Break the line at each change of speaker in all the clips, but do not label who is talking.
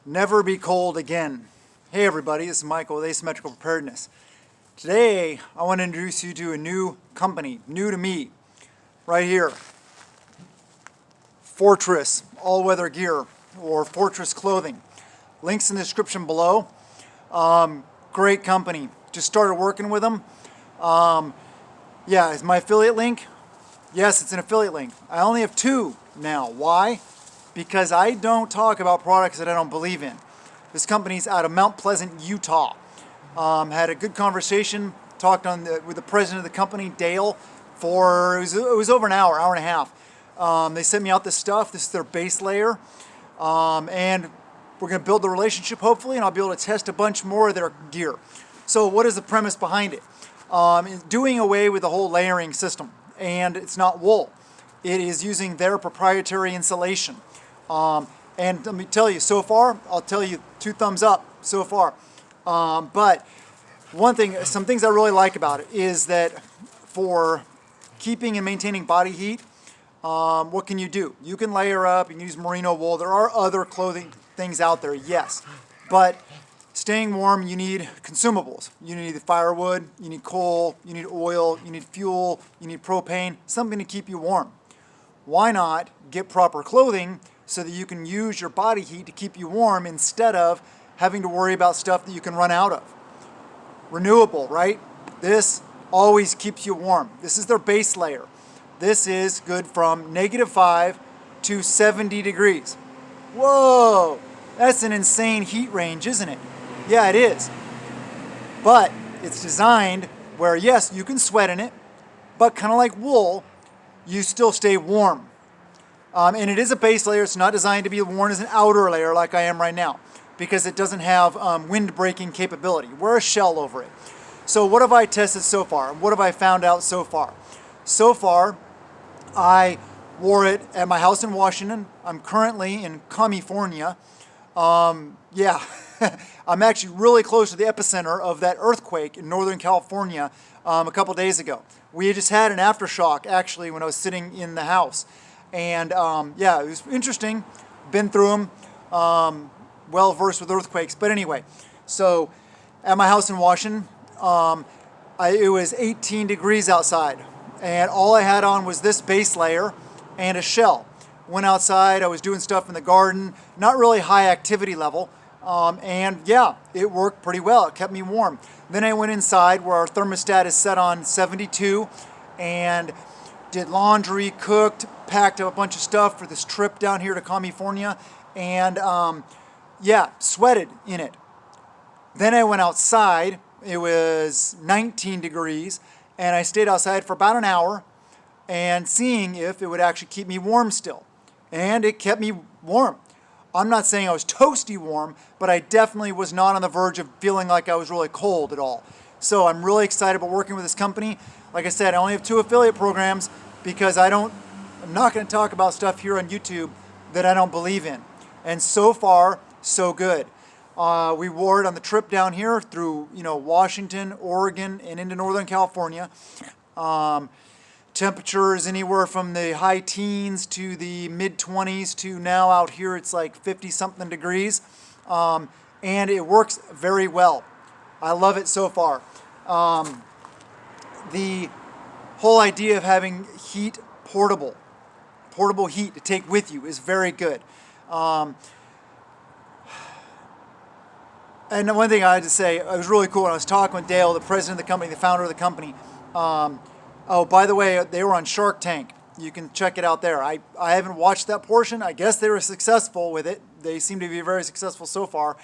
Never be cold again. Hey everybody, this is Michael with Asymmetrical Preparedness. Today, I want to introduce you to a new company, new to me, right here. Fortress all-weather gear, or Fortress clothing. Links in the description below. Great company. Just started working with them. Yeah, is my affiliate link? Yes, it's an affiliate link. I only have 2 now. Why? Because I don't talk about products that I don't believe in. This company's out of Mount Pleasant, Utah. Had a good conversation, talked with the president of the company, Dale, for, it was over an hour and a half. They sent me out this stuff. This is their base layer. And we're going to build the relationship, hopefully, and I'll be able to test a bunch more of their gear. So what is the premise behind it? Doing away with the whole layering system. And it's not wool. It is using their proprietary insulation. And let me tell you, so far, I'll tell you 2 thumbs up so far. But some things I really like about it is that for keeping and maintaining body heat, what can you do? You can layer up, you can use merino wool. There are other clothing things out there, yes. But staying warm, you need consumables. You need the firewood, you need coal, you need oil, you need fuel, you need propane, something to keep you warm. Why not get proper clothing so that you can use your body heat to keep you warm instead of having to worry about stuff that you can run out of? Renewable, right? This always keeps you warm. This is their base layer. This is good from -5 to 70 degrees. Whoa, that's an insane heat range, isn't it? Yeah, it is. But it's designed where, yes, you can sweat in it, but kind of like wool, you still stay warm. And it is a base layer. It's not designed to be worn as an outer layer like I am right now because it doesn't have wind breaking capability. Wear a shell over it. So what have I tested so far? What have I found out so far? So far, I wore it at my house in Washington. I'm currently in California. Yeah, I'm actually really close to the epicenter of that earthquake in Northern California a couple days ago. We had just had an aftershock actually when I was sitting in the house. And yeah, it was interesting. Been through them, well versed with earthquakes. But anyway, so at my house in Washington, it was 18 degrees outside. And all I had on was this base layer and a shell. Went outside, I was doing stuff in the garden, not really high activity level. And yeah, it worked pretty well. It kept me warm. Then I went inside where our thermostat is set on 72 and did laundry, cooked, packed up a bunch of stuff for this trip down here to California, and yeah, sweated in it. Then I went outside. It was 19 degrees, and I stayed outside for about an hour and seeing if it would actually keep me warm still. And it kept me warm. I'm not saying I was toasty warm, but I definitely was not on the verge of feeling like I was really cold at all. So I'm really excited about working with this company. Like I said, I only have 2 affiliate programs because I'm not going to talk about stuff here on YouTube that I don't believe in. And so far, so good. We wore it on the trip down here through, Washington, Oregon, and into Northern California. Temperatures anywhere from the high teens to the mid-20s to now out here it's like 50-something degrees. And it works very well. I love it so far. The whole idea of having heat portable heat to take with you is very good. And one thing I had to say, it was really cool when I was talking with Dale, the president of the company, the founder of the company. Oh, by the way, they were on Shark Tank. You can check it out there. I haven't watched that portion. I guess they were successful with it. They seem to be very successful so far.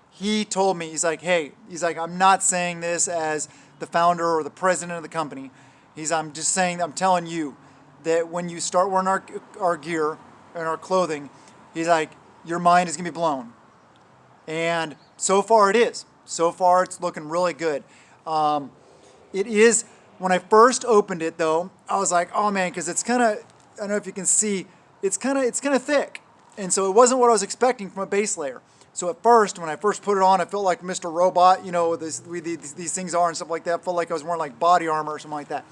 He told me, he's like, hey, I'm not saying this as the founder or the president of the company. I'm just saying, I'm telling you that when you start wearing our gear and our clothing, he's like, your mind is going to be blown. And so far it is. So far it's looking really good. It is, when I first opened it though, I was like, oh man, because it's kind of, I don't know if you can see, it's kind of thick. And so it wasn't what I was expecting from a base layer. So at first, when I first put it on, I felt like Mr. Robot, these things are and stuff like that. I felt like I was wearing like body armor or something like that.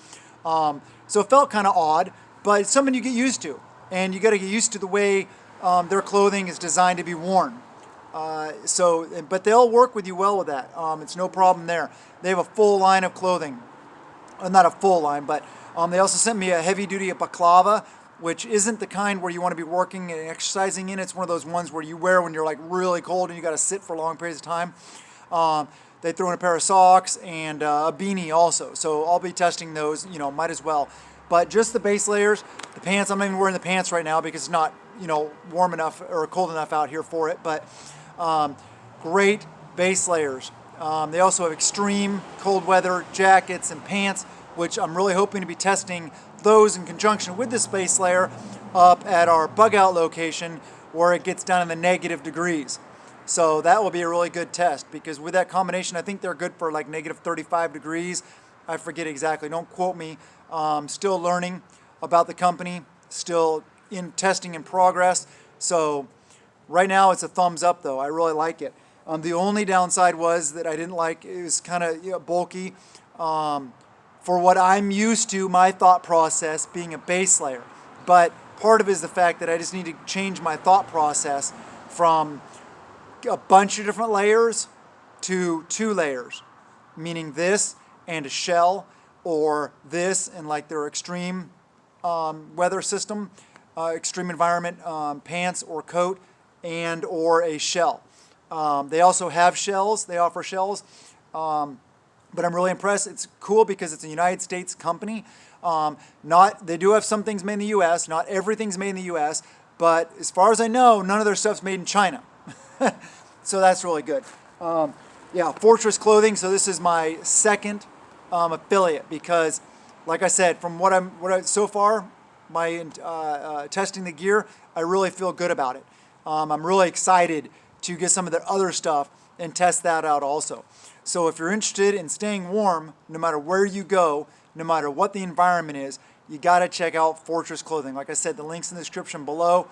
So it felt kind of odd, but it's something you get used to. And you got to get used to the way their clothing is designed to be worn. But they'll work with you well with that. It's no problem there. They have a full line of clothing. Not a full line, but they also sent me a heavy-duty balaclava, which isn't the kind where you want to be working and exercising in. It's one of those ones where you wear when you're like really cold and you got to sit for long periods of time. They throw in a pair of socks and a beanie also. So I'll be testing those, might as well. But just the base layers, the pants, I'm not even wearing the pants right now because it's not, warm enough or cold enough out here for it. But great base layers. They also have extreme cold weather jackets and pants, which I'm really hoping to be testing those in conjunction with this base layer up at our bug out location where it gets down in the negative degrees. So that will be a really good test because with that combination, I think they're good for like negative 35 degrees. I forget exactly, don't quote me. Still learning about the company, still in testing in progress. So right now it's a thumbs up though, I really like it. The only downside was that I didn't like, it was kind of bulky. For what I'm used to, my thought process being a base layer. But part of it is the fact that I just need to change my thought process from a bunch of different layers to 2 layers, meaning this and a shell, or this and like their extreme weather system, extreme environment pants or coat, and or a shell. They also have shells, they offer shells. But I'm really impressed. It's cool because it's a United States company. They do have some things made in the U.S. Not everything's made in the U.S. But as far as I know, none of their stuff's made in China. So that's really good. Yeah, Fortress Clothing. So this is my second affiliate because, like I said, from so far, my testing the gear, I really feel good about it. I'm really excited to get some of their other stuff and test that out also. So if you're interested in staying warm, no matter where you go, no matter what the environment is, you got to check out Fortress Clothing. Like I said, the link's in the description below.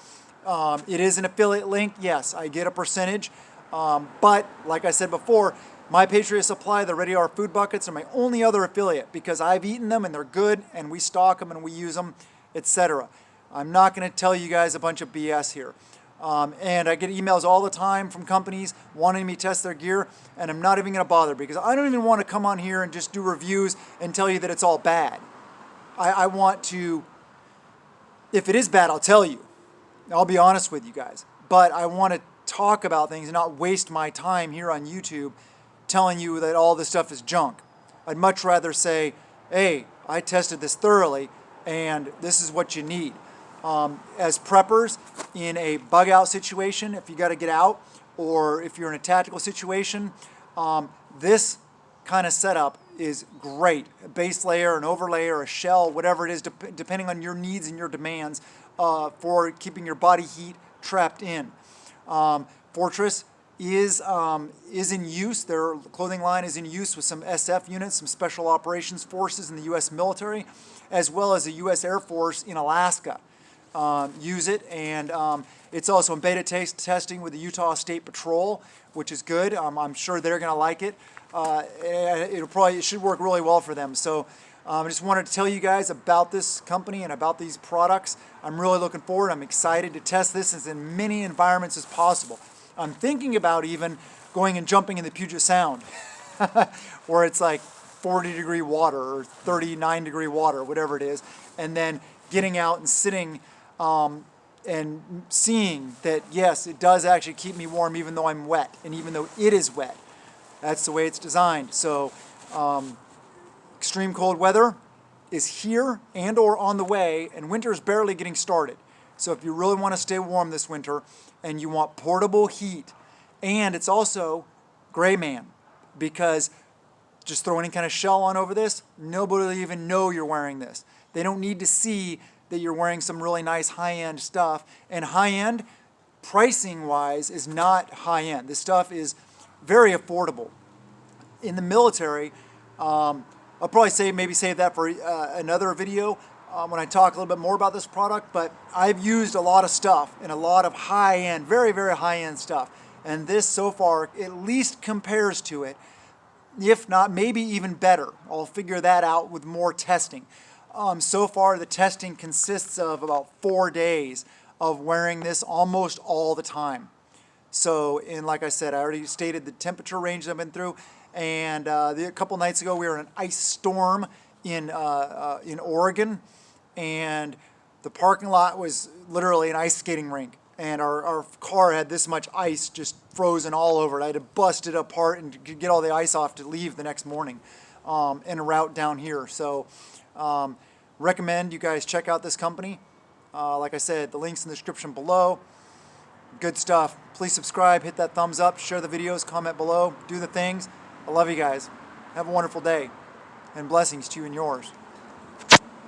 It is an affiliate link. Yes, I get a percentage. But like I said before, My Patriot Supply, the Ready R food buckets are my only other affiliate because I've eaten them and they're good and we stock them and we use them, etc. I'm not going to tell you guys a bunch of BS here. And I get emails all the time from companies wanting me to test their gear, and I'm not even going to bother because I don't even want to come on here and just do reviews and tell you that it's all bad. I want to, if it is bad, I'll tell you. I'll be honest with you guys. But I want to talk about things and not waste my time here on YouTube telling you that all this stuff is junk. I'd much rather say, hey, I tested this thoroughly, and this is what you need. As preppers in a bug out situation, if you got to get out, or if you're in a tactical situation, this kind of setup is great. A base layer, an overlay, or a shell, whatever it is, depending on your needs and your demands for keeping your body heat trapped in. Fortress is in use. Their clothing line is in use with some SF units, some special operations forces in the U.S. military, as well as the U.S. Air Force in Alaska. Use it, and it's also in beta testing with the Utah State Patrol, which is good. I'm sure they're going to like it. It should work really well for them. So I just wanted to tell you guys about this company and about these products. I'm really looking forward. I'm excited to test this in many environments as possible. I'm thinking about even going and jumping in the Puget Sound, where it's like 40-degree water or 39-degree water, whatever it is, and then getting out and sitting and seeing that, yes, it does actually keep me warm even though I'm wet and even though it is wet. That's the way it's designed. So extreme cold weather is here and or on the way, and winter is barely getting started. So if you really want to stay warm this winter and you want portable heat, and it's also gray man, because just throw any kind of shell on over this, nobody will even know you're wearing this. They don't need to see that you're wearing some really nice high-end stuff. And high-end, pricing-wise, is not high-end. This stuff is very affordable. In the military, I'll probably maybe save that for another video when I talk a little bit more about this product, but I've used a lot of stuff and a lot of high-end, very, very high-end stuff. And this so far at least compares to it, if not maybe even better. I'll figure that out with more testing. So far, the testing consists of about 4 days of wearing this almost all the time. So, and like I said, I already stated the temperature range I've been through. And a couple nights ago, we were in an ice storm in Oregon, and the parking lot was literally an ice skating rink. And our car had this much ice just frozen all over it. I had to bust it apart and get all the ice off to leave the next morning en route down here. So recommend you guys check out this company. Like I said, the link's in the description below. Good stuff. Please subscribe, hit that thumbs up, share the videos, comment below, do the things. I love you guys. Have a wonderful day, and blessings to you and yours.